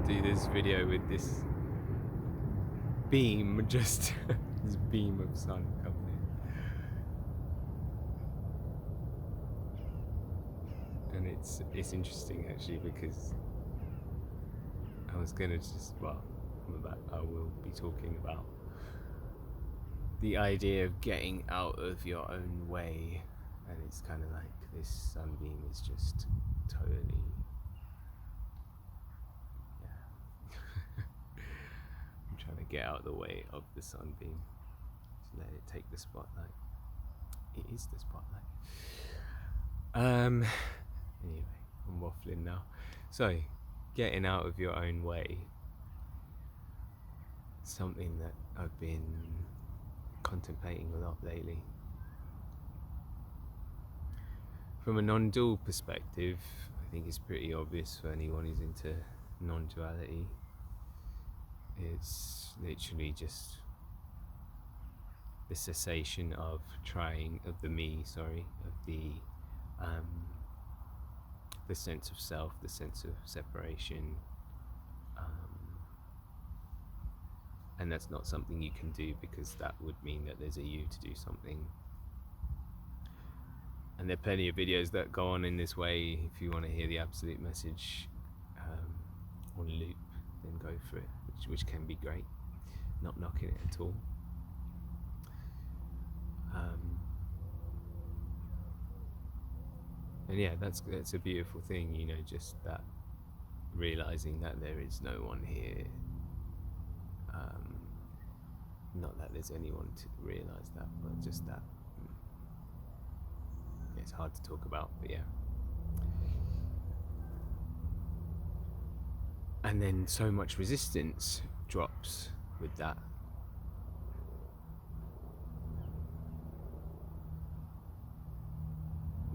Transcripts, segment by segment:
do this video with this beam, just this beam of sun coming in. And it's interesting actually, because I was gonna I will be talking about the idea of getting out of your own way, and it's kind of like this sunbeam is just totally, I'm trying to get out of the way of the sunbeam, to let it take the spotlight. It is the spotlight. Anyway, I'm waffling now. So, getting out of your own way, something that I've been contemplating a lot lately. From a non-dual perspective, I think it's pretty obvious for anyone who's into non-duality. It's literally just the cessation of the sense of self, the sense of separation, and that's not something you can do, because that would mean that there's a you to do something. And there are plenty of videos that go on in this way. If you want to hear the absolute message on loop, then go for it, which can be great. Not knocking it at all. And yeah, that's a beautiful thing, you know, just that realizing that there is no one here. Not that there's anyone to realize that, but just that. It's hard to talk about, but yeah. And then so much resistance drops with that.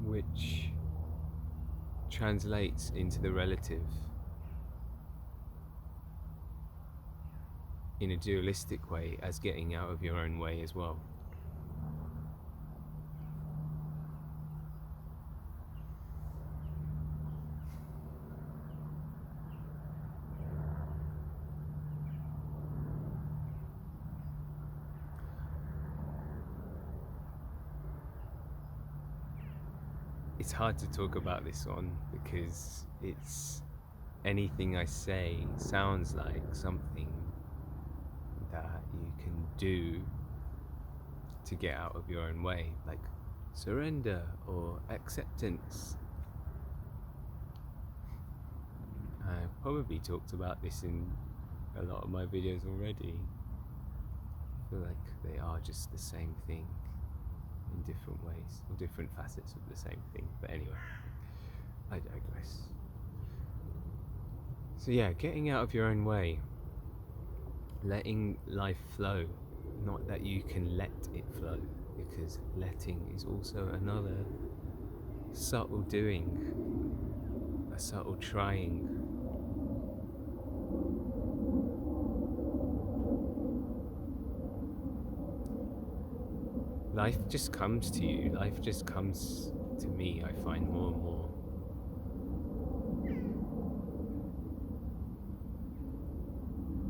Which translates into the relative in a dualistic way as getting out of your own way as well. It's hard to talk about this one, because it's anything I say sounds like something that you can do to get out of your own way, like surrender or acceptance. I've probably talked about this in a lot of my videos already. I feel like they are just the same thing in different ways, or different facets of the same thing. But anyway, I digress. So yeah, getting out of your own way, letting life flow. Not that you can let it flow, because letting is also another subtle doing, a subtle trying. Life just comes to you. Life just comes to me, I find, more and more.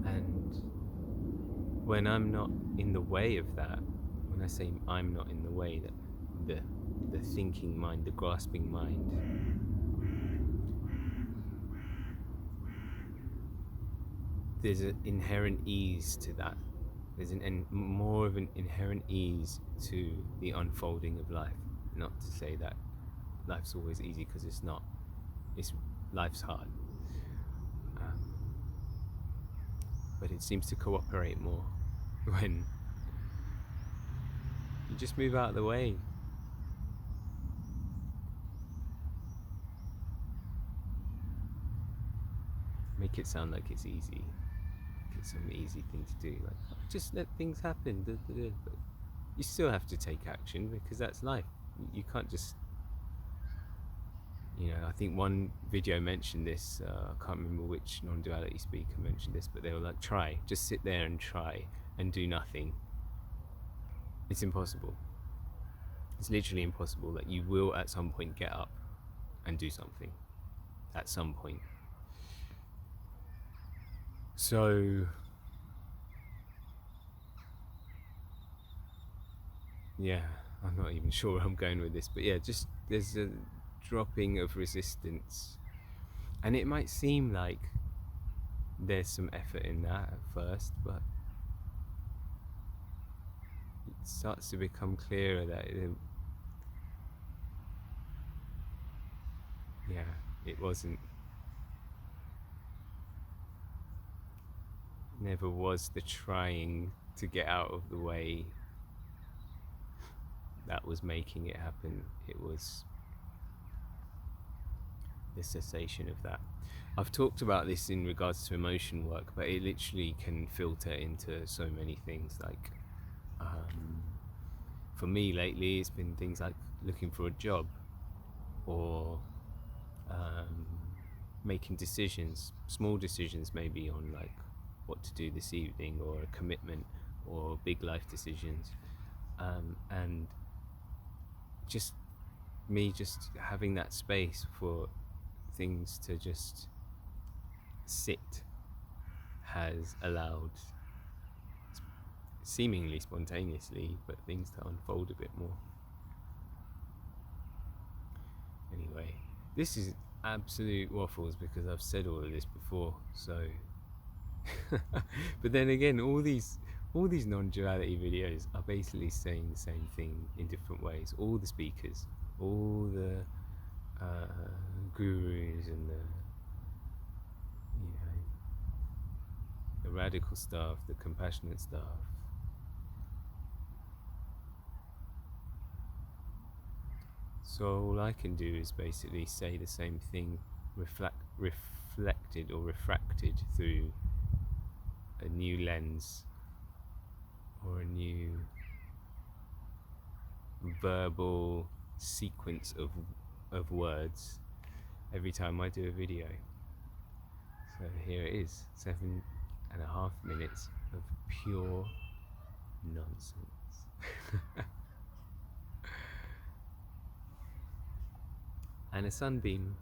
And when I'm not in the way of that, when I say I'm not in the way, that the thinking mind, the grasping mind, there's an inherent ease to that. There's more of an inherent ease to the unfolding of life. Not to say that life's always easy, because it's not. Life's hard. But it seems to cooperate more when you just move out of the way. Make it sound like it's easy. It's some easy thing to do, like just let things happen. But you still have to take action, because that's life. You can't just, I think one video mentioned this. I can't remember which non-duality speaker mentioned this, but they were like, just sit there and try and do nothing. It's impossible. It's literally impossible. That you will at some point get up and do something at some point. So, yeah, I'm not even sure where I'm going with this, but yeah, just there's a dropping of resistance. And it might seem like there's some effort in that at first, but it starts to become clearer that it never was the trying to get out of the way that was making it happen. It was the cessation of that. I've talked about this in regards to emotion work, but it literally can filter into so many things. Like, for me lately, it's been things like looking for a job, or making decisions, small decisions maybe on like what to do this evening, or a commitment, or big life decisions, and just me just having that space for things to just sit has allowed, seemingly spontaneously, but things to unfold a bit more. Anyway, this is absolute waffles because I've said all of this before, so but then again, all these non-duality videos are basically saying the same thing in different ways. All the speakers, all the gurus, and the radical stuff, the compassionate stuff. So all I can do is basically say the same thing, reflected or refracted through a new lens, or a new verbal sequence of words every time I do a video. So here it is, 7.5 minutes of pure nonsense. And a sunbeam